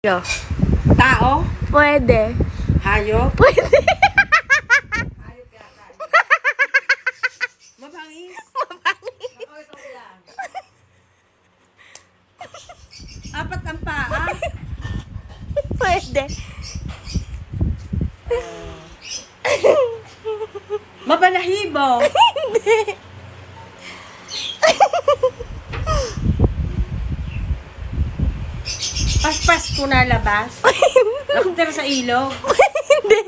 No. Tao? Pwede. Hayop? Pwede. Mabangis? Apat ang paa? Pwede. Mabalahibo? Hindi. Paspas ko na labas? Nakatira sa ilog? Hindi.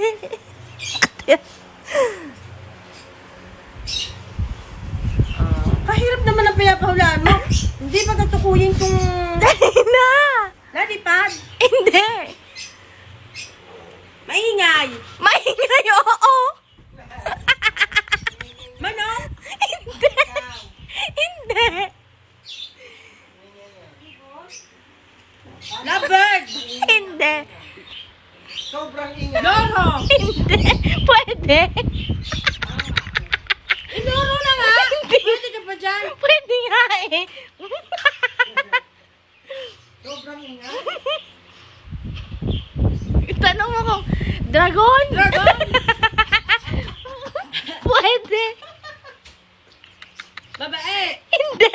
Kahirap naman ang pinapahulaan mo. Hindi ba tutukuyin kung Dali na. lalipad? Hindi. Maingay? Maingay, oo. Manok? Hindi. Hindi. Lovebird? Hindi. Loro? Hindi. Pwede. Loro na nga? Hindi. Pwede ka pa dyan? Pwede nga eh. Sobrang ingay. Tanong mo kung dragon? Dragon? Pwede. Babae? Hindi.